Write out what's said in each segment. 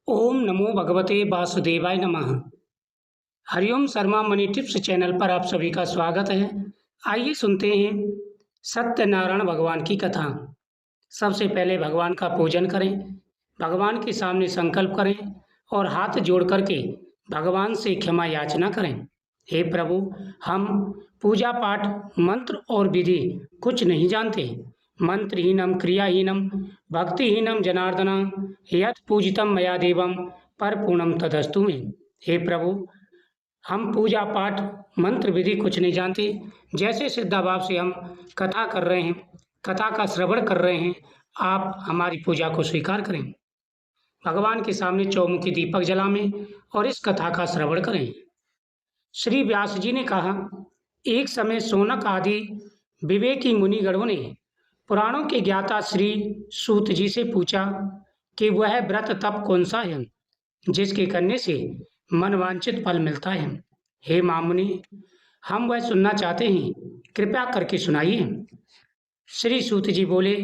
ओम नमो भगवते वासुदेवाय नमः। Hariom Sharma money tips channel पर आप सभी का स्वागत है। आइए सुनते हैं सत्यनारायण भगवान की कथा। सबसे पहले भगवान का पूजन करें, भगवान के सामने संकल्प करें और हाथ जोड़ करके भगवान से क्षमा याचना करें। हे प्रभु, हम पूजा पाठ मंत्र और विधि कुछ नहीं जानते। मंत्रहीनम क्रियाहीनम भक्तिहीनम जनार्दन यत् पूजितम मया देवम परपूर्णम तदस्तु मे। हे प्रभु, हम पूजा पाठ मंत्र विधि कुछ नहीं जानते। जैसे श्रद्धाभाव से हम कथा कर रहे हैं, कथा का श्रवण कर रहे हैं, आप हमारी पूजा को स्वीकार करें। भगवान के सामने चौमुखी दीपक जलाएं और इस कथा का श्रवण करें। श्री व्यास जी ने कहा, एक समय सोनक आदि विवेकी मुनिगणों ने पुराणों के ज्ञाता श्री सूत जी से पूछा कि वह व्रत तप कौन सा है जिसके करने से मनवांछित फल मिलता है। हे मामुनि, हम वह सुनना चाहते हैं, कृपया करके सुनाइए। श्री सूत जी बोले,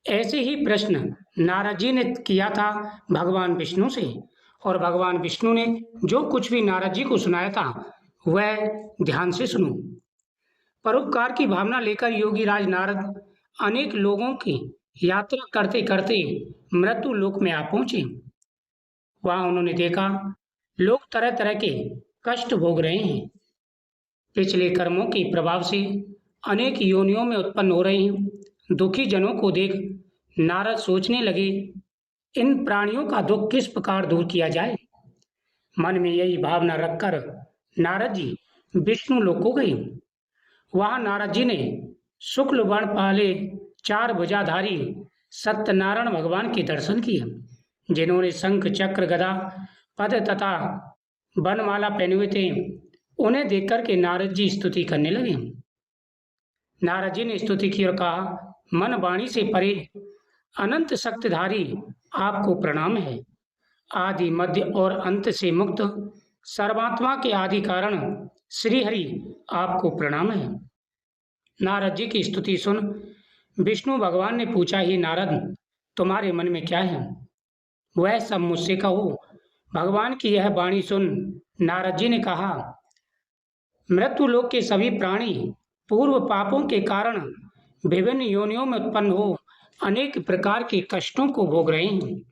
ऐसे ही प्रश्न नारद जी ने किया था भगवान विष्णु से, और भगवान विष्णु ने जो कुछ भी नारद जी को सुनाया था वह ध्यान से सुनो। परोपकार की भावना लेकर योगी राज नारद अनेक लोगों की यात्रा करते करते मृत्यु लोक में आ पहुंचे। वहां उन्होंने देखा लोग तरह तरह के कष्ट भोग रहे हैं। पिछले कर्मों के प्रभाव से अनेक योनियों में उत्पन्न हो रहे हैं। दुखी जनों को देख नारद सोचने लगे, इन प्राणियों का दुख किस प्रकार दूर किया जाए। मन में यही भावना रखकर नारद जी विष्णु लोक को गए। वहां नारद जी ने शुक्ल वर्ण वाले 4 भुजाधारी सत्यनारायण भगवान के दर्शन किए, जिन्होंने शंख चक्र गदा पद तथा वनमाला पहने हुए थे। उन्हें देखकर के नारद जी स्तुति करने लगे। नारद जी ने स्तुति की और कहा, मन वाणी से परे अनंत शक्तिधारी आपको प्रणाम है। आदि मध्य और अंत से मुक्त सर्वात्मा के आदि कारण श्री हरि आपको प्रणाम है। नारद जी की स्तुति सुन विष्णु भगवान ने पूछा, ही नारद, तुम्हारे मन में क्या है, वह सब मुझसे कहो। भगवान की यह वाणी सुन नारद जी ने कहा, मृत्यु लोक के सभी प्राणी पूर्व पापों के कारण विभिन्न योनियों में उत्पन्न हो अनेक प्रकार के कष्टों को भोग रहे हैं।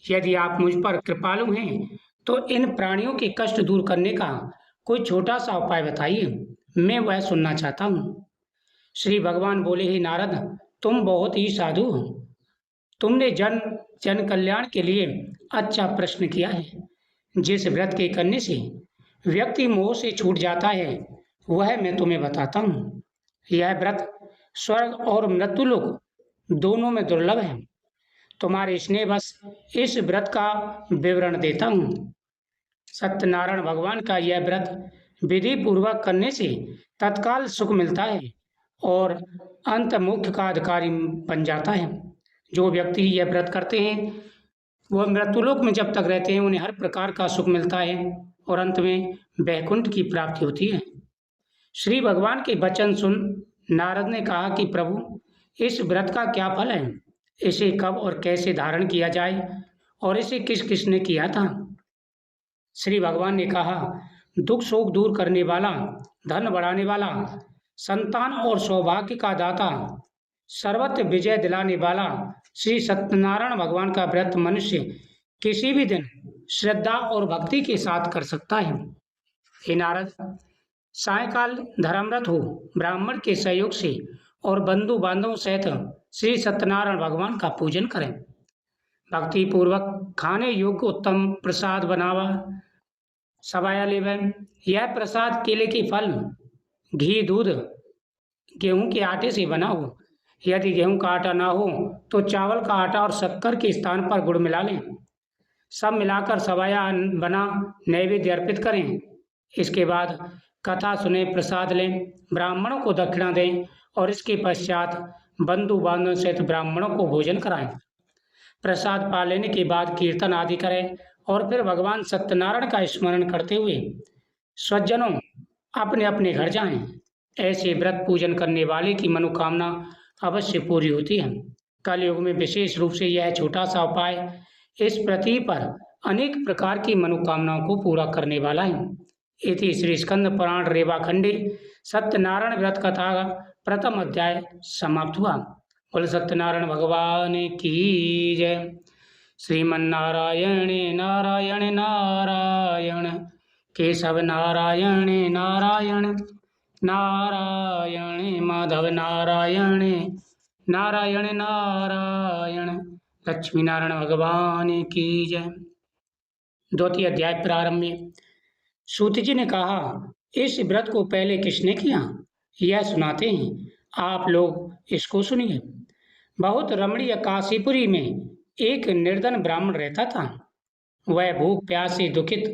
यदि आप मुझ पर कृपालु हैं तो इन प्राणियों के कष्ट दूर करने का कोई छोटा सा उपाय बताइए, मैं वह सुनना चाहता हूँ। श्री भगवान बोले, ही नारद, तुम बहुत ही साधु हो। तुमने जन कल्याण के लिए अच्छा प्रश्न किया है। जिस व्रत के करने से व्यक्ति मोह से छूट जाता है वह मैं तुम्हें बताता हूँ। यह व्रत स्वर्ग और मृत्युलोक दोनों में दुर्लभ है। तुम्हारे स्नेह बस इस व्रत का विवरण देता हूँ। सत्यनारायण भगवान का यह व्रत विधि पूर्वक करने से तत्काल सुख मिलता है और अंत मोक्ष का अधिकारी बन जाता है। जो व्यक्ति यह व्रत करते हैं वह मृत्युलोक में जब तक रहते हैं उन्हें हर प्रकार का सुख मिलता है और अंत में वैकुंठ की प्राप्ति होती है। श्री भगवान के वचन सुन नारद ने कहा कि प्रभु, इस व्रत का क्या फल है, इसे कब और कैसे धारण किया जाए और इसे किस किस ने किया था। श्री भगवान ने कहा, दुख शोक दूर करने वाला, धन बढ़ाने वाला, संतान और सौभाग्य का दाता, सर्वत्र विजय दिलाने वाला श्री सत्यनारायण भगवान का व्रत मनुष्य किसी भी दिन श्रद्धा और भक्ति के साथ कर सकता है। हे नारद, सायकाल धर्मरत हो ब्राह्मण के सहयोग से और बंधु बांधवों सहित श्री सत्यनारायण भगवान का पूजन करें। भक्ति पूर्वक खाने योग्य उत्तम प्रसाद बनावा सवाया लेवें। यह प्रसाद केले के फल, घी, दूध, गेहूं के आटे से बना हो। यदि गेहूं का आटा ना हो तो चावल का आटा और शक्कर के स्थान पर गुड़ मिला लें। सब मिलाकर सवाया बना नैवेद्य अर्पित करें। इसके बाद कथा सुने, प्रसाद लें, ब्राह्मणों को दक्षिणा दें और इसके पश्चात बंधु बांधव सहित ब्राह्मणों को भोजन कराएं। प्रसाद पा लेने के बाद कीर्तन आदि करें और फिर भगवान सत्यनारायण का स्मरण करते हुए स्वजनों अपने अपने घर जाएं। ऐसे व्रत पूजन करने वाले की मनोकामना अवश्य पूरी होती है। कलयुग में विशेष रूप से यह छोटा सा उपाय इस पृथ्वी पर अनेक प्रकार की मनोकामनाओं को पूरा करने वाला है। इति श्री स्कंद पुराण रेवाखंडे सत्यनारायण व्रत कथा प्रथम अध्याय समाप्त हुआ। बोल सत्यनारायण भगवान की जय। श्रीमन्नारायण नारायण नारायण केशव नारायण नारायण नारायण माधव नारायण नारायण नारायण लक्ष्मी नारायण भगवान की जय। द्वितीय अध्याय प्रारंभ में सूत जी ने कहा, इस व्रत को पहले किसने किया, यह सुनाते हैं, आप लोग इसको सुनिए। बहुत रमणीय काशीपुरी में एक निर्धन ब्राह्मण रहता था। वह भूख प्यास से दुखित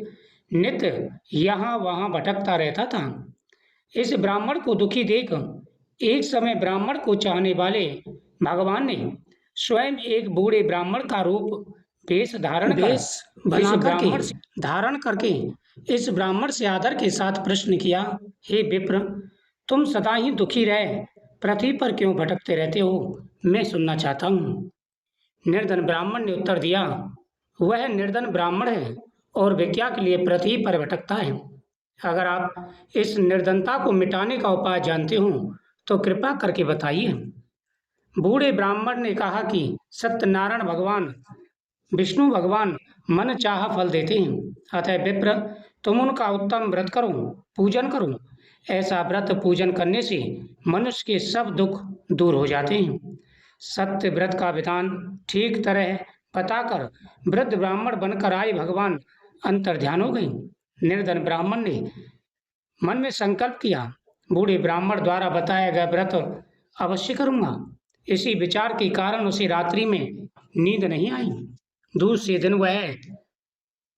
नित्य यहाँ वहाँ भटकता रहता था। इस ब्राह्मण को दुखी देख एक समय ब्राह्मण को चाहने वाले भगवान ने स्वयं एक बूढ़े ब्राह्मण का रूप वेश धारण करके इस ब्राह्मण से आदर के साथ प्रश्न किया, हे विप्र, तुम सदा ही दुखी रहे पृथ्वी पर क्यों भटकते रहते हो, मैं सुनना चाहता हूँ। निर्धन ब्राह्मण ने उत्तर दिया, वह निर्धन ब्राह्मण है और भिक्षा के लिए पृथ्वी पर भटकता है। अगर आप इस निर्धनता को मिटाने का उपाय जानते हो तो कृपा करके बताइए। बूढ़े ब्राह्मण ने कहा कि सत्यनारायण भगवान विष्णु भगवान मन चाहा फल देते हैं, अतः विप्र तुम उनका उत्तम व्रत करो, पूजन करो। ऐसा व्रत पूजन करने से मनुष्य के सब दुख दूर हो जाते हैं। सत्य व्रत का विधान ठीक तरह बताकर वृद्ध ब्राह्मण बनकर आए भगवान अंतर्ध्यान हो गए। निर्धन ब्राह्मण ने मन में संकल्प किया, बूढ़े ब्राह्मण द्वारा बताया गया व्रत अवश्य करूंगा। इसी विचार के कारण उसे रात्रि में नींद नहीं आई। दूसरे दिन वह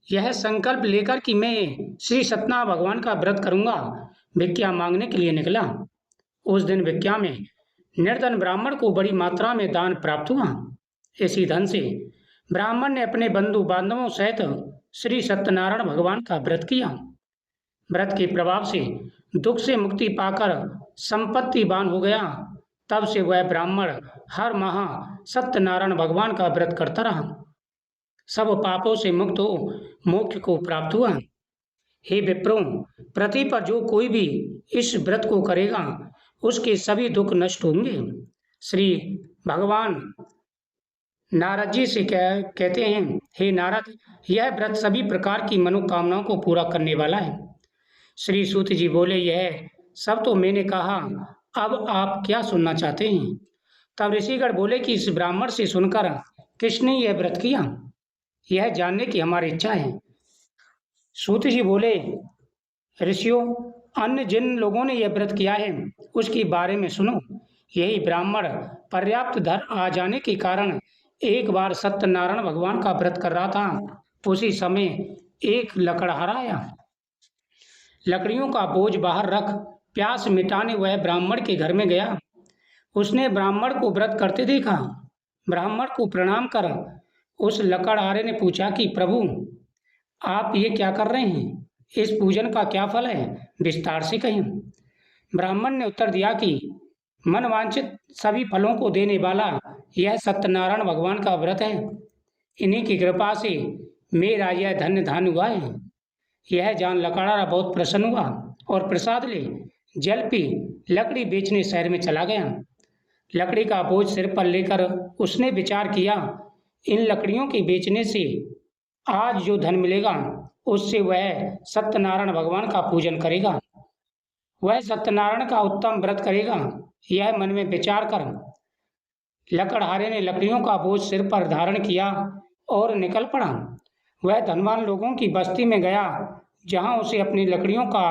यह संकल्प लेकर कि मैं श्री सत्यनारायण भगवान का व्रत करूंगा, भिक्षा मांगने के लिए निकला। उस दिन भिक्षा में निर्धन ब्राह्मण को बड़ी मात्रा में दान प्राप्त हुआ। इसी धन से ब्राह्मण ने अपने बंधु बांधवों सहित श्री सत्यनारायण भगवान का व्रत किया। व्रत के प्रभाव से दुख से मुक्ति पाकर संपत्तिवान हो गया। तब से वह ब्राह्मण हर माह सत्यनारायण भगवान का व्रत करता रहा। सब पापों से मुक्त हो मोक्ष को प्राप्त हुआ। हे विप्रो, पृथ्वी पर जो कोई भी इस व्रत को करेगा उसके सभी दुख नष्ट होंगे। श्री भगवान नारद जी से कहते हैं, हे नारद, यह व्रत सभी प्रकार की मनोकामनाओं को पूरा करने वाला है। श्री सूत जी बोले, यह सब तो मैंने कहा, अब आप क्या सुनना चाहते हैं। तब ऋषिगण बोले कि इस ब्राह्मण से सुनकर किसने यह व्रत किया, यह जानने की हमारी इच्छा है। सूत जी बोले, ऋषियों, अन्य जिन लोगों ने यह व्रत किया है उसके बारे में सुनो। यही ब्राह्मण पर्याप्त धन आ जाने के कारण एक बार सत्यनारायण भगवान का व्रत कर रहा था। उसी समय एक लकड़हारा आया। लकड़ियों का बोझ बाहर रख प्यास मिटाने वह ब्राह्मण के घर में गया। उसने ब्राह्मण को व्रत करते देखा। ब्राह्मण को प्रणाम कर उस लकड़हारे ने पूछा कि प्रभु, आप ये क्या कर रहे हैं, इस पूजन का क्या फल है, विस्तार से कहें। ब्राह्मण ने उत्तर दिया कि मनवांछित सभी फलों को देने वाला यह सत्यनारायण भगवान का व्रत है। इन्हीं की कृपा से मेरा यह धन्य धान हुआ है। यह जान लकड़हारा बहुत प्रसन्न हुआ और प्रसाद ले जल पी लकड़ी बेचने शहर में चला गया। लकड़ी का बोझ सिर पर लेकर उसने विचार किया, इन लकड़ियों के बेचने से आज जो धन मिलेगा उससे वह सत्यनारायण भगवान का पूजन करेगा, वह सत्यनारायण का उत्तम व्रत करेगा। यह मन में विचार कर लकड़हारे ने लकड़ियों का बोझ सिर पर धारण किया और निकल पड़ा। वह धनवान लोगों की बस्ती में गया जहां उसे अपनी लकड़ियों का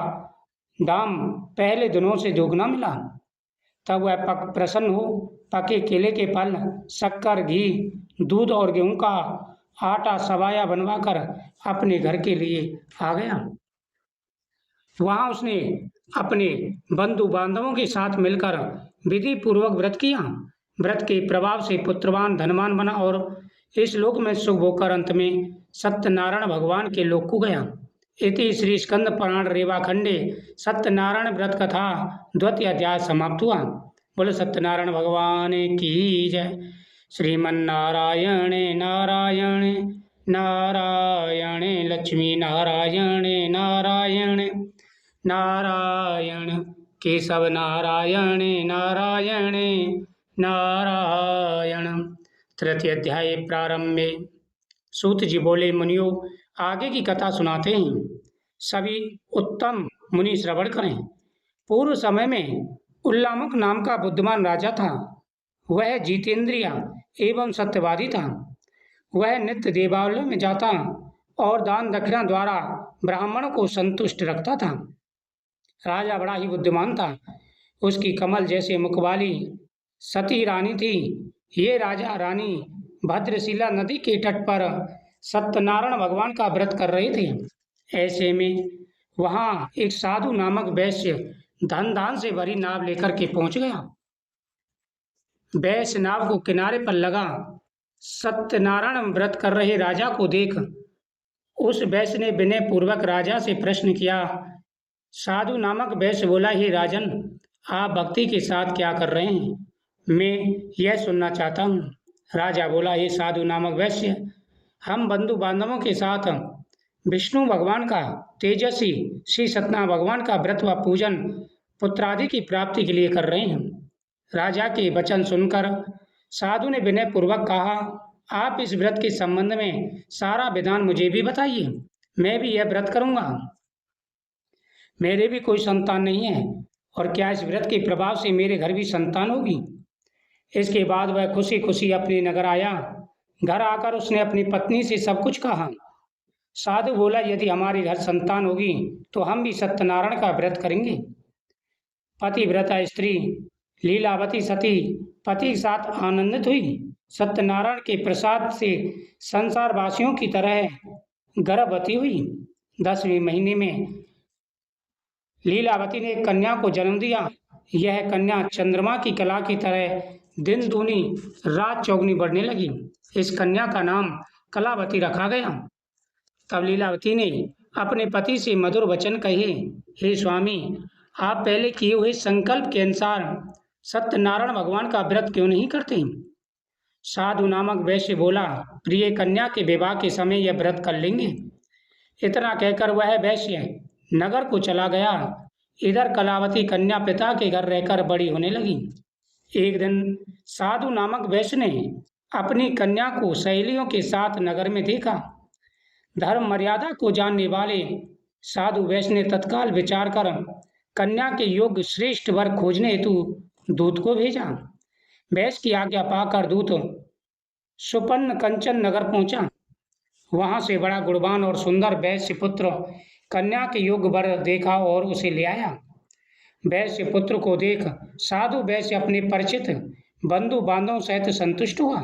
दाम पहले दिनों से दोगुना मिला। तब वह प्रसन्न हो पके केले के फल, शक्कर, घी, दूध और गेहूं का आटा सवाया बनवाकर अपने घर के लिए आ गया। वहां उसने अपने बंधु बांधवों के साथ मिलकर विधि पूर्वक व्रत किया। व्रत के प्रभाव से पुत्रवान धनवान बना और इस लोक में शुभ होकर अंत में सत्यनारायण भगवान के लोक को गया। इति श्री स्कंद पुराण रेवाखंडे सत्यनारायण व्रत कथा द्वितीय अध्याय समाप्त हुआ। बोले सत्यनारायण भगवान की जय। श्रीमन्नारायण नारायण नारायण लक्ष्मी नारायण नारायण नारायण केशव नारायण नारायण नारायण। तृतीय अध्याय प्रारंभ में सूत जी बोले, मुनियों आगे की कथा सुनाते हैं, सभी उत्तम मुनि श्रवण करें। पूर्व समय में उल्लामक नाम का बुद्धिमान राजा था। वह जितेंद्रिय एवं सत्यवादी था। वह नित्य देवालयों में जाता और दान दक्षिणा द्वारा ब्राह्मणों को संतुष्ट रखता था। राजा बड़ा ही बुद्धिमान था। उसकी कमल जैसे मुख वाली सती रानी थी। ये राजा रानी भद्रशिला नदी के तट पर सत्यनारायण भगवान का व्रत कर रहे थे। ऐसे में वहाँ एक साधु नामक वैश्य धन दान से भरी नाव लेकर के पहुंच गया। वैश्य नाव को किनारे पर लगा सत्यनारायण व्रत कर रहे राजा को देख उस वैश्य ने विनय पूर्वक राजा से प्रश्न किया। साधु नामक वैश्य बोला, हे राजन, आप भक्ति के साथ क्या कर रहे हैं? मैं यह सुनना चाहता हूँ। राजा बोला, हे साधु नामक वैश्य, हम बंधु बांधवों के साथ विष्णु भगवान का, तेजस्वी श्री सत्यनारायण भगवान का व्रत व पूजन पुत्रादि की प्राप्ति के लिए कर रहे हैं। राजा के वचन सुनकर साधु ने विनय पूर्वक कहा, आप इस व्रत के संबंध में सारा विधान मुझे भी बताइए, मैं भी यह व्रत करूँगा। मेरे भी कोई संतान नहीं है और क्या इस व्रत के प्रभाव से मेरे घर भी संतान होगी? इसके बाद वह खुशी खुशी अपने नगर आया। घर आकर उसने अपनी पत्नी से सब कुछ कहा। साधु बोला, यदि हमारे घर संतान होगी तो हम भी सत्यनारायण का व्रत करेंगे। पतिव्रता स्त्री लीलावती सती पति के साथ आनंदित हुई। सत्यनारायण के प्रसाद से संसार वासियों की तरह गर्भवती हुई। 10वें महीने में लीलावती ने एक कन्या को जन्म दिया। यह कन्या चंद्रमा की कला की तरह दिन दूनी रात चौगुनी बढ़ने लगी। इस कन्या का नाम कलावती रखा गया। तब लीलावती ने अपने पति से मधुर वचन कहे, हे स्वामी, आप पहले किए हुए संकल्प के अनुसार सत्यनारायण भगवान का व्रत क्यों नहीं करते? साधु नामक वैश्य बोला, प्रिय कन्या के विवाह के समय यह व्रत कर लेंगे। इतना कहकर वह वैश्य नगर को चला गया। इधर कलावती कन्या पिता के घर रहकर बड़ी होने लगी। एक दिन साधु नामक वैश्य ने अपनी कन्या को सहेलियों के साथ नगर में देखा। धर्म मर्यादा को जानने वाले साधु वैश्य ने तत्काल विचार कर कन्या के योग्य श्रेष्ठ वर खोजने हेतु दूत को भेजा। वैश्य की आज्ञा पाकर दूत सुपन्न कंचन नगर पहुंचा। वहां से बड़ा गुणवान और सुंदर वैश्य पुत्र कन्या के योग्य वर देखा और उसे ले आया। वैश्य पुत्र को देख साधु वैश्य अपने परिचित बंधु बांधवों सहित संतुष्ट हुआ।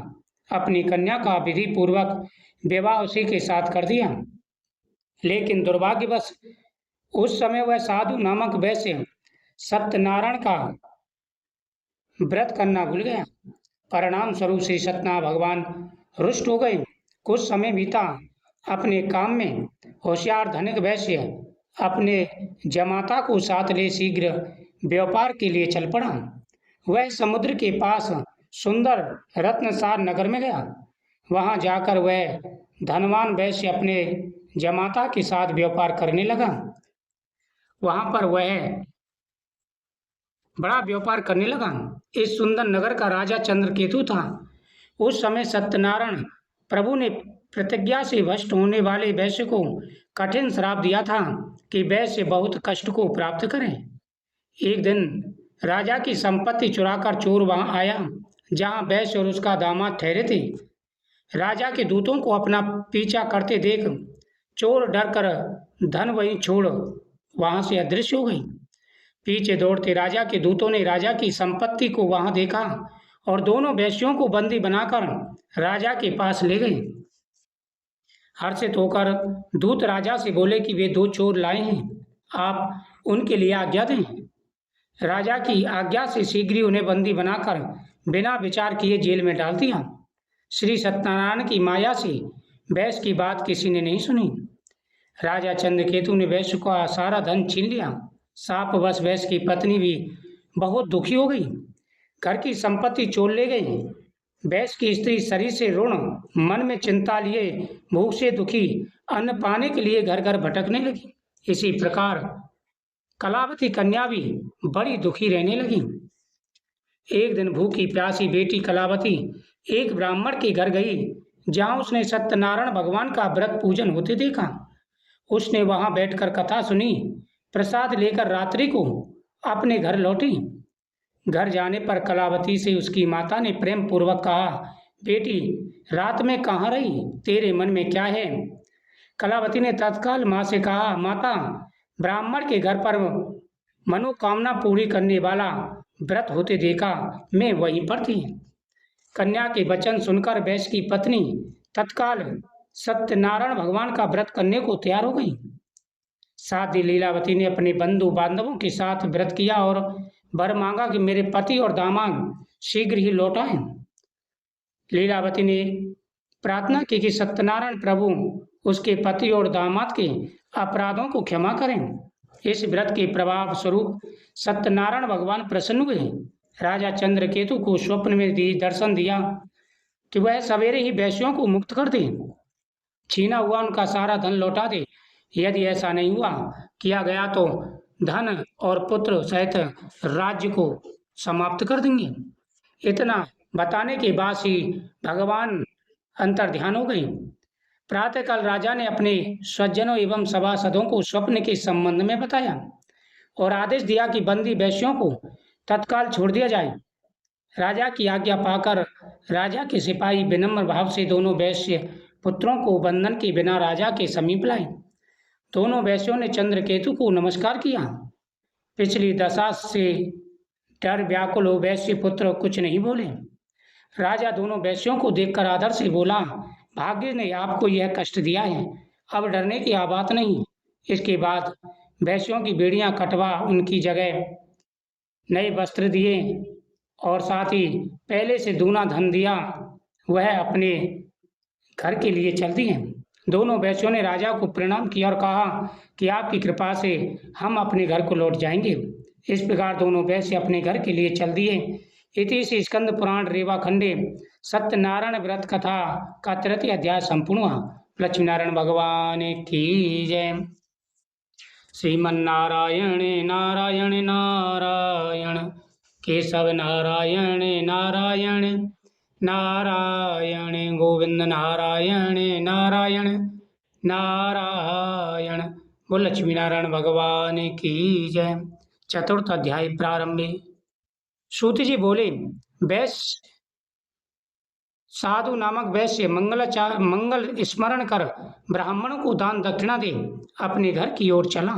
अपनी कन्या का विधि पूर्वक विवाह उसी के साथ कर दिया। लेकिन दुर्भाग्यवश उस समय वह साधु नामक वैश्य सत्यनारायण का व्रत करना भूल गया। परिणाम स्वरूप श्री सत्यनारायण भगवान रुष्ट हो गए। कुछ समय बीता। अपने काम में होशियार धनिक वैश्य अपने जमाता को साथ ले शीघ्र व्यापार के लिए चल पड़ा। वह समुद्र के पास सुंदर रत्नसार नगर में गया। वहां जाकर वह धनवान वैश्य अपने जमाता के साथ व्यापार करने लगा। वहां पर वह बड़ा व्यापार करने लगा। इस सुंदर नगर का राजा चंद्रकेतु था। उस समय सत्यनारायण प्रभु ने प्रतिज्ञा से भ्रष्ट होने वाले वैश्य को कठिन श्राप दिया था कि वैश्य बहुत कष्ट को प्राप्त करें। एक दिन राजा की संपत्ति चुराकर चोर वहां आया जहां वैश्य और उसका दामाद ठहरे थे। राजा के दूतों को अपना पीछा करते देख चोर डर कर धन वहीं छोड़ वहां से अदृश्य हो गई। पीछे दौड़ते राजा के दूतों ने राजा की संपत्ति को वहां देखा और दोनों वैश्यों को बंदी बनाकर राजा के पास ले गए। हर्षित होकर दूत राजा से बोले कि वे 2 चोर लाए हैं, आप उनके लिए आज्ञा दें। राजा की आज्ञा से शीघ्र ही उन्हें बंदी बनाकर बिना विचार किए जेल में डाल दिया। श्री सत्यनारायण की माया से वैश्य की बात किसी ने नहीं सुनी। राजा चंद्रकेतु ने वैश्य का सारा धन छीन लिया। शापवश वैश्य की पत्नी भी बहुत दुखी हो गई। घर की संपत्ति चोर ले गई। वैश्य की स्त्री शरीर से ऋण, मन में चिंता लिए, भूख से दुखी, अन्न पाने के लिए घर घर भटकने लगी। इसी प्रकार कलावती कन्या भी बड़ी दुखी रहने लगी। एक दिन भूखी प्यासी बेटी कलावती एक ब्राह्मण के घर गई, जहाँ उसने सत्यनारायण भगवान का व्रत पूजन होते देखा। उसने वहां बैठकर कथा सुनी, प्रसाद लेकर रात्रि को अपने घर लौटी। घर जाने पर कलावती से उसकी माता ने प्रेम पूर्वक कहा, बेटी रात में कहाँ रही, तेरे मन में क्या है? कलावती ने तत्काल माँ से कहा, माता ब्राह्मण के घर पर मनोकामना पूरी करने वाला व्रत होते देखा, मैं वहीं पर थी। कन्या के वचन सुनकर वैश्य की पत्नी तत्काल सत्यनारायण भगवान का व्रत करने को तैयार हो गई। साथ ही लीलावती ने अपने बंधु बांधवों के साथ व्रत किया और वर मांगा कि मेरे पति और दामाद शीघ्र ही लौट आए। लीलावती ने प्रार्थना की कि सत्यनारायण प्रभु उसके पति और दामाद के अपराधों को क्षमा करें। इस व्रत के प्रभाव स्वरूप सत्यनारायण भगवान प्रसन्न हुए। राजा चंद्रकेतु को स्वप्न में दर्शन दिया कि वह सवेरे ही वैश्यों को मुक्त कर दे, छीना हुआ उनका सारा धन लौटा दे। यदि ऐसा नहीं हुआ किया गया तो धन और पुत्र सहित राज्य को समाप्त कर देंगे। इतना बताने के बाद ही भगवान अंतर्ध्यान हो गए। प्रातःकाल राजा ने अपने स्वजनों एवं सभासदों को स्वप्न के संबंध में बताया और आदेश दिया कि बंदी वैश्यों को तत्काल छोड़ दिया जाए। राजा की आज्ञा पाकर राजा के सिपाही विनम्र भाव से दोनों वैश्य पुत्रों को बंधन के बिना राजा के समीप लाए। दोनों वैश्यों ने चंद्रकेतु को नमस्कार किया। पिछली दशा से डर व्याकुल हो वैश्य पुत्र कुछ नहीं बोले। राजा दोनों वैश्यों को देखकर आदर से बोला, भाग्य ने आपको यह कष्ट दिया है, अब डरने की बात नहीं। इसके बाद वैश्यों की बेड़ियां कटवा उनकी जगह नए वस्त्र दिए और साथ ही पहले से दूना धन दिया। वह अपने घर के लिए चल दिए। दोनों वैश्यों ने राजा को प्रणाम किया और कहा कि आपकी कृपा से हम अपने घर को लौट जाएंगे। इस प्रकार दोनों वैश्य अपने घर के लिए चल दिए। इति से स्कंद पुराण रेवा खंडे सत्यनारायण व्रत कथा का 3 अध्याय संपूर्ण हुआ। लक्ष्मीनारायण भगवान की जय। श्रीमन्नारायण नारायण नारायण केशव नारायण नारायण नारायण गोविंद नारायण नारायण नारायण। बोल लक्ष्मीनारायण भगवान की जय। 4th अध्याय प्रारंभे। सूत जी बोले, वैश्य साधु नामक वैश्य मंगल स्मरण कर ब्राह्मणों को दान दक्षिणा दे अपने घर की ओर चला।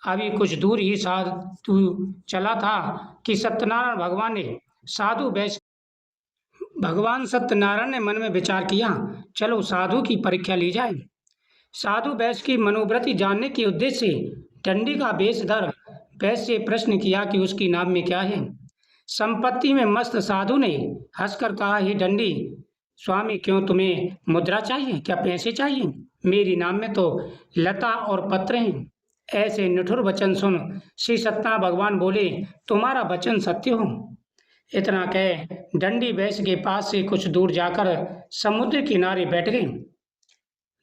अभी कुछ दूर ही साधु चला था कि सत्यनारायण भगवान सत्यनारायण ने मन में विचार किया, चलो साधु की परीक्षा ली जाए। साधु वैश्य की मनोवृत्ति जानने के उद्देश्य से डंडी का वेश धर वैश्य से प्रश्न किया कि उसकी नाम में क्या है। संपत्ति में मस्त साधु ने हंसकर कहा, हे डंडी स्वामी, क्यों तुम्हें मुद्रा चाहिए, क्या पैसे चाहिए? मेरी नाम में तो लता और पत्र हैं। ऐसे निठुर वचन सुन श्री सत्यनारायण भगवान बोले, तुम्हारा वचन सत्य हो। इतना कह डंडी वैश्य के पास से कुछ दूर जाकर समुद्र किनारे बैठ गए।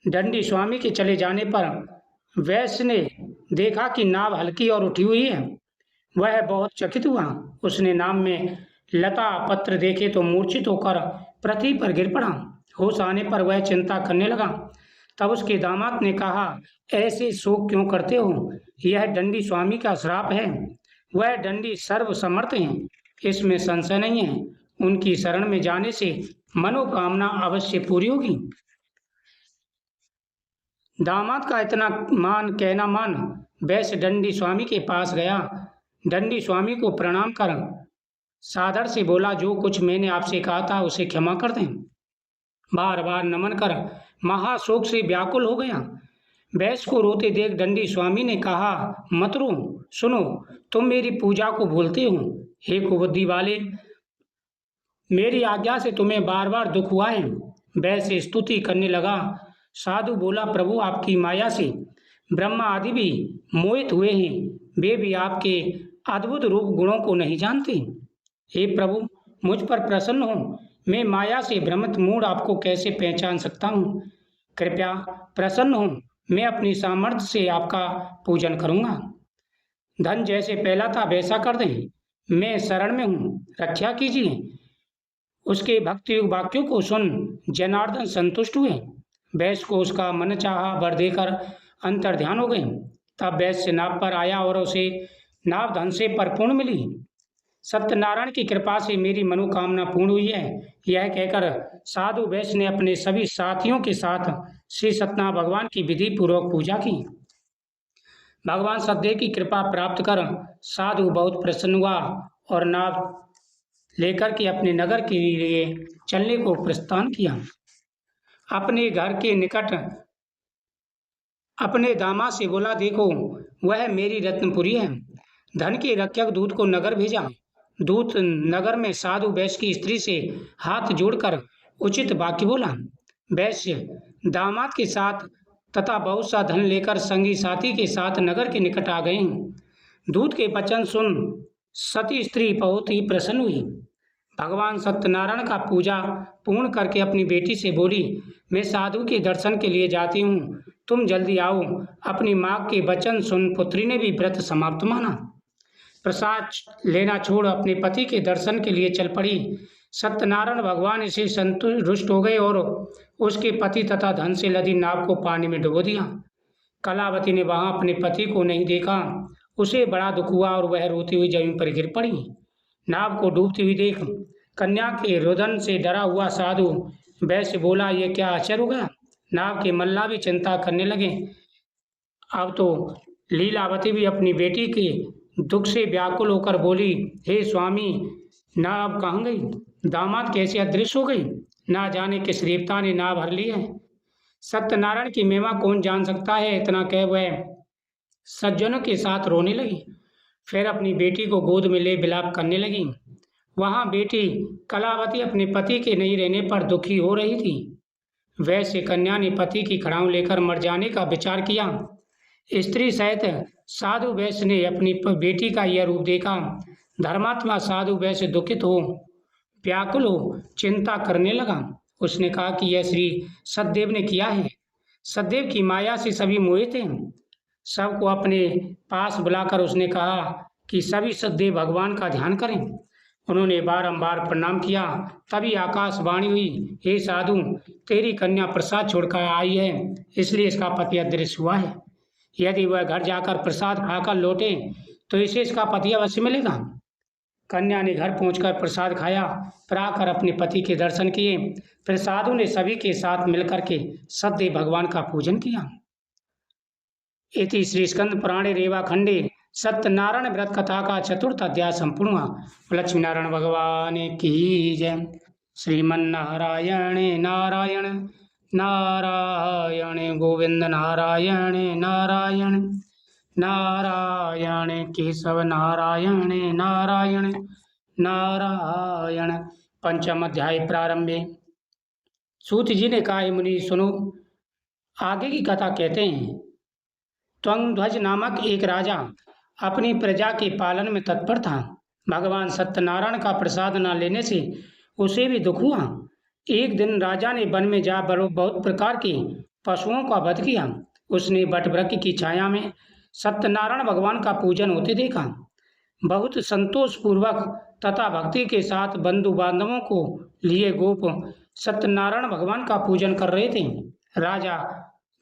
डंडी स्वामी के चले जाने पर वैश्य ने देखा कि नाव हल्की और उठी हुई है। वह बहुत चकित हुआ। उसने नाव में लता पत्र देखे तो मूर्छित होकर पृथ्वी पर गिर पड़ा। होश आने पर वह चिंता करने लगा। तब उसके दामाद ने कहा, ऐसे शोक क्यों करते हो? यह डंडी स्वामी का श्राप है। वह डंडी सर्वसमर्थ हैं, इसमें संशय नहीं है। उनकी शरण में जाने से मनोकामना अवश्य पूरी होगी। दामाद का इतना कहना मान वैश्य डंडी स्वामी के पास गया। डंडी स्वामी को प्रणाम कर सादर से बोला, जो कुछ मैंने आपसे कहा था उसे क्षमा कर दें। बार बार नमन कर महाशोक से व्याकुल हो गया। वैश्य को रोते देख डंडी स्वामी ने कहा, मत रो, सुनो, तुम मेरी पूजा को भूलते हो। हे कुबुद्धि वाले, मेरी आज्ञा से तुम्हें बार बार दुख हुआ है। वैश्य स्तुति करने लगा। साधु बोला, प्रभु आपकी माया से ब्रह्मा आदि भी मोहित हुए हैं। वे भी आपके अद्भुत रूप गुणों को नहीं जानते। हे प्रभु, मुझ पर प्रसन्न हो। मैं माया से भ्रमित मूढ़ आपको कैसे पहचान सकता हूँ? कृपया प्रसन्न हो, मैं अपनी सामर्थ्य से आपका पूजन करूँगा। धन जैसे पहला था वैसा कर दें, मैं शरण में हूँ, रक्षा कीजिए। उसके भक्ति वाक्यों को सुन जनार्दन संतुष्ट हुए। वैश्य को उसका मन चाहा वर देकर अंतर्ध्यान हो गए। तब वैश्य नाव पर आया और उसे नाव धन से परिपूर्ण मिली। सत्यनारायण की कृपा से मेरी मनोकामना पूर्ण हुई है, यह कहकर साधु वैश्य ने अपने सभी साथियों के साथ श्री सत्यनारायण भगवान की विधि पूर्वक पूजा की। भगवान सतदेव की कृपा प्राप्त कर साधु बहुत प्रसन्न हुआ और नाव लेकर के अपने नगर के लिए चलने को प्रस्थान किया। अपने घर के निकट अपने दामाद से बोला, देखो वह मेरी रत्नपुरी है। धन के रक्षक दूत को नगर भेजा। दूत नगर में साधु वैश्य की स्त्री से हाथ जोड़कर उचित वाक्य बोला। वैश्य दामाद के साथ तथा बहुत सा धन लेकर संगी साथी के साथ नगर के निकट आ गए। दूत के वचन सुन सती स्त्री बहुत ही प्रसन्न हुई। भगवान सत्यनारायण का पूजा पूर्ण करके अपनी बेटी से बोली, मैं साधु के दर्शन के लिए जाती हूँ, तुम जल्दी आओ। अपनी माँ के वचन सुन पुत्री ने भी व्रत समाप्त माना। प्रसाद लेना छोड़ अपने पति के दर्शन के लिए चल पड़ी। सत्यनारायण भगवान इसे संतुष्ट हो गए और उसके पति तथा धन से लदी नाव को पानी में डुबो दिया। कलावती ने वहां अपने पति को नहीं देखा। उसे बड़ा दुख हुआ और वह रोती हुई जमीन पर गिर पड़ी। नाव को डूबती हुई देख कन्या के रुदन से डरा हुआ साधु वैश्य बोला, ये क्या आश्चर्य हो गया? नाव के मल्लाह भी चिंता करने लगे। अब तो लीलावती भी अपनी बेटी के दुख से व्याकुल होकर बोली, हे स्वामी, नाव कहाँ गई? दामाद कैसे अदृश्य हो गई? ना जाने किस देवता ने नाव भर ली है। सत्यनारायण की महिमा कौन जान सकता है? इतना कह वह सज्जनों के साथ रोने लगी। फिर अपनी बेटी को गोद में ले विलाप करने लगी। वहां बेटी कलावती अपने पति के नहीं रहने पर दुखी हो रही थी। वैश्य कन्या ने पति की खड़ाऊ लेकर मर जाने का विचार किया। स्त्री सहित साधु वैश्य ने अपनी बेटी का यह रूप देखा। धर्मात्मा साधु वैश्य दुखित हो, व्याकुल हो, चिंता करने लगा। उसने कहा कि यह श्री सतदेव ने किया है। सतदेव की माया से सभी मोहित हैं। सबको अपने पास बुलाकर उसने कहा कि सभी सतदेव भगवान का ध्यान करें। उन्होंने बारंबार प्रणाम किया। तभी आकाशवाणी हुई, हे साधु, तेरी कन्या प्रसाद छोड़कर आई है, इसलिए इसका पति अदृश्य हुआ है। यदि वह घर जाकर प्रसाद खाकर लौटे तो इसे इसका पति अवश्य मिलेगा। कन्या ने घर पहुंचकर प्रसाद खाया, फिर आकर अपने पति के दर्शन किए। फिर साधु ने सभी के साथ मिलकर के सतदेव भगवान का पूजन किया। इति श्री स्कंद पुराणे रेवाखंडे सत्यनारायण व्रत कथा का चतुर्थ अध्याय संपूर्ण हुआ। लक्ष्मी नारायण भगवान की जय। श्रीमन्नारायण नारायण नारायण गोविंद नारायण नारायण नारायण केशव नारायण नारायण नारायण। पंचम अध्याय प्रारंभे। सूत जी ने कहा, हे मुनि सुनो, आगे की कथा कहते हैं। त्वंध्वज नामक एक राजा अपनी प्रजा के पालन में तत्पर था। भगवान सत्यनारायण का प्रसाद न लेने से उसे भी दुख हुआ। एक दिन राजा ने वन में जा बहुत प्रकार के पशुओं का वध किया। उसने वटवृक्ष की छाया में सत्यनारायण भगवान का पूजन होते देखा। बहुत संतोष पूर्वक तथा भक्ति के साथ बंधु बांधवों को लिए गोप सत्यनारायण भगवान का पूजन कर रहे थे। राजा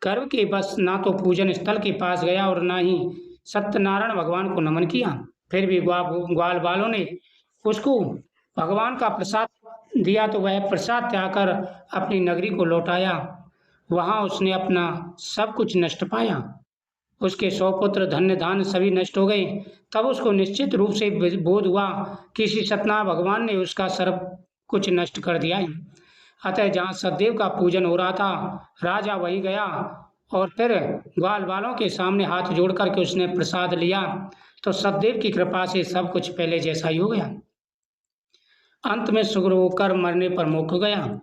गर्व के बस ना तो पूजन स्थल के पास गया और ना ही सत्यनारायण भगवान को नमन किया। फिर भी ग्वाल बालों ने उसको भगवान का प्रसाद दिया तो वह प्रसाद त्याग कर अपनी नगरी को लौटाया। वहां उसने अपना सब कुछ नष्ट पाया। उसके 100 पुत्र धन्य धान सभी नष्ट हो गए। तब उसको निश्चित रूप से बोध हुआ कि श्री सत्यनारायण भगवान ने उसका सर्व कुछ नष्ट कर दिया है। अतः जहाँ सतदेव का पूजन हो रहा था, राजा वहीं गया और फिर ग्वाल वालों के सामने हाथ जोड़ करके उसने प्रसाद लिया तो सतदेव की कृपा से सब कुछ पहले जैसा ही हो गया। अंत में सुग्र होकर मरने पर मुक्त हो गया।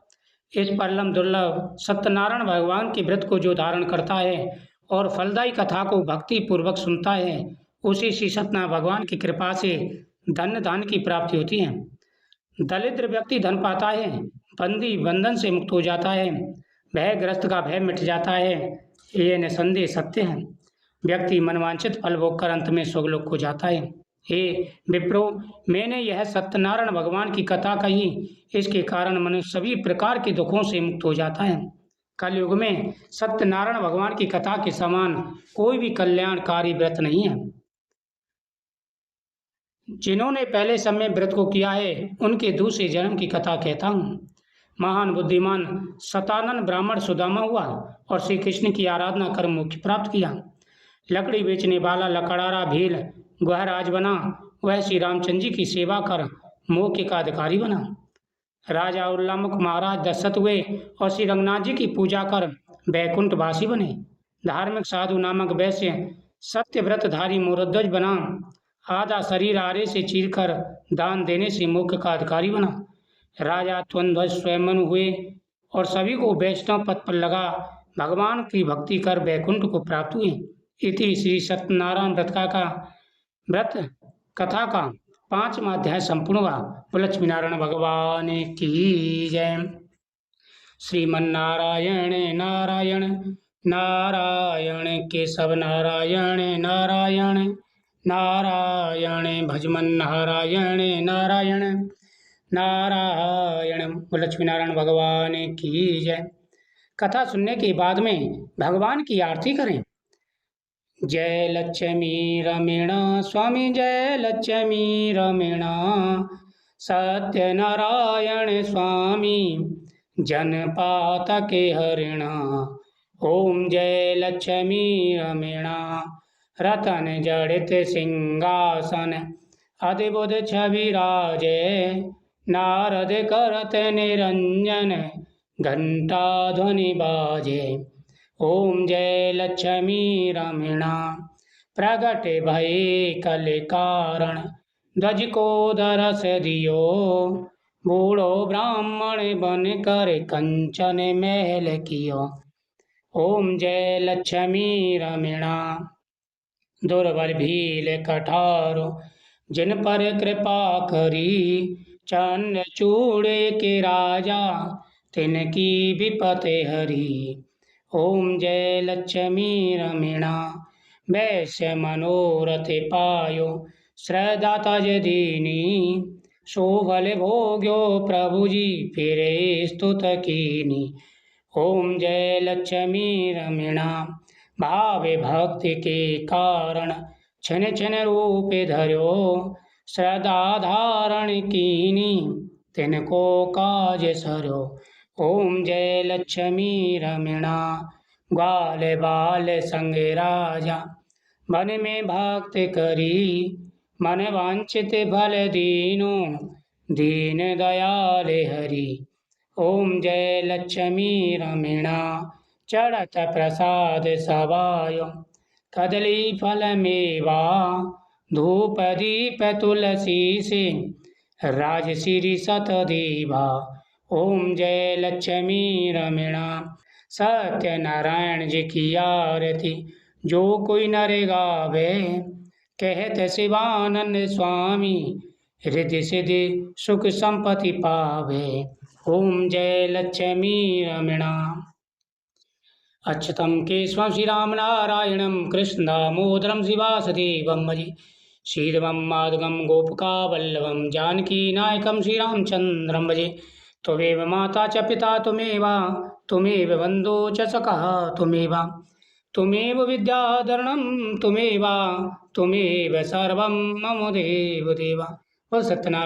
इस परम दुर्लभ सत्यनारायण भगवान के व्रत को जो धारण करता है और फलदायी कथा को भक्ति पूर्वक सुनता है, उसी श्री सत्यनारायण भगवान की कृपा से धन्य धान की प्राप्ति होती है। दरिद्र व्यक्ति धन पाता है, बंदी बंधन से मुक्त हो जाता है, भयग्रस्त का भय मिट जाता है, ये निसंदेह सत्य है। व्यक्ति मनवांछित फल भोग कर अंत में स्वर्गलोक को जाता है। हे विप्रो, मैंने यह सत्यनारायण भगवान की कथा कही, इसके कारण मनुष्य सभी प्रकार के दुखों से मुक्त हो जाता है। कलयुग में सत्यनारायण भगवान की कथा के समान कोई भी कल्याणकारी व्रत नहीं है। जिन्होंने पहले समय व्रत को किया है, उनके दूसरे जन्म की कथा कहता हूँ। महान बुद्धिमान शतानन ब्राह्मण सुदामा हुआ और श्री कृष्ण की आराधना कर मोक्ष प्राप्त किया। लकड़ी बेचने वाला लकड़ारा भील गुहराज बना, वह श्री रामचंद्र जी की सेवा कर मोक्ष का अधिकारी बना। राजा उल्लामुख महाराज दशरथ हुए और श्री रंगनाथ जी की पूजा कर बैकुंठवासी बने। धार्मिक साधु नामक वैश्य सत्यव्रतधारी मोरध्वज बना, आधा शरीर आरे से चीरकर दान देने से मोक्ष का अधिकारी बना। राजा त्वनध्वज स्वयं हुए और सभी को वैष्णव पद पर लगा भगवान की भक्ति कर बैकुंठ को प्राप्त हुए। इति श्री सत्यनारायण व्रत कथा का 5वां अध्याय संपूर्ण हुआ। लक्ष्मीनारायण भगवान की जय। श्रीमन्नारायण नारायण नारायण केशव नारायण नारायण नारायण भजमन नारायण नारायण नारायण। लक्ष्मीनारायण भगवान की जय। कथा सुनने के बाद में भगवान की आरती करें। जय लक्ष्मी रमण स्वामी, जय लक्ष्मी रमण सत्यनारायण स्वामी, जनपात के हरिण। ओम जय लक्ष्मी रमण रतन जड़ित सिंहासन, अद्भुत छवि राजे, नारद करत निरंजन, घंटा ध्वनि बाजे। ओम जय लक्ष्मी रमण प्रगट भये कल कारण, ध्वज को दरस दियो, बूढ़ो ब्राह्मण बन कर कंचन महल कियो। ओम जय लक्ष्मी रमण दुर्बल भील कठारो, जिन पर कृपा करी, चंद्र चूड़े के राजा, तिनकी विपते हरी। ओम जय लक्ष्मी रमण वैश्य मनोरथ पायो, श्रद्धा तज दीनी, शोभल भोग्यो प्रभु जी फिरे स्तुत कीनी। ओम जय लक्ष्मी रमण भावे भक्ति के कारण, क्षण क्षण रूप धर्यो, श्रद्धा धारण कीनी, तिनको काज सर्यो। ओम जय लक्ष्मी रमण ग्वाल बाल संग राजा, मन में भक्त करी, मन वांछित फल दीनो, दीन दयाल हरि। ओम जय लक्ष्मी रमण चढ़त प्रसाद सवायो, कदली फल मेवा, धूप दीप तुलसी से, राजश्री सत देवा। ओम जय लक्ष्मी रमण सत्यनारायण जी की आरती, जो कोई नर गावे, कहत शिवानंद स्वामी, रिद्धि सिद्धि सुख संपत्ति पावे। ओम जय लक्ष्मी रमण। अच्युतम केशवम श्रीराम नारायणम कृष्ण दामोदरम शिवासदेवम भजे, श्रीधवम माधवम गोपका वल्लभम, जानकी नायकम श्रीरामचंद्रम भजे। त्वमेव माता च पिता त्वमेव, त्वमेव बन्धो च सखा त्वमेव, त्वमेव विद्याधरणं त्वमेव, त्वमेव सर्वं मम देव देव। बोल सत्यनारायण।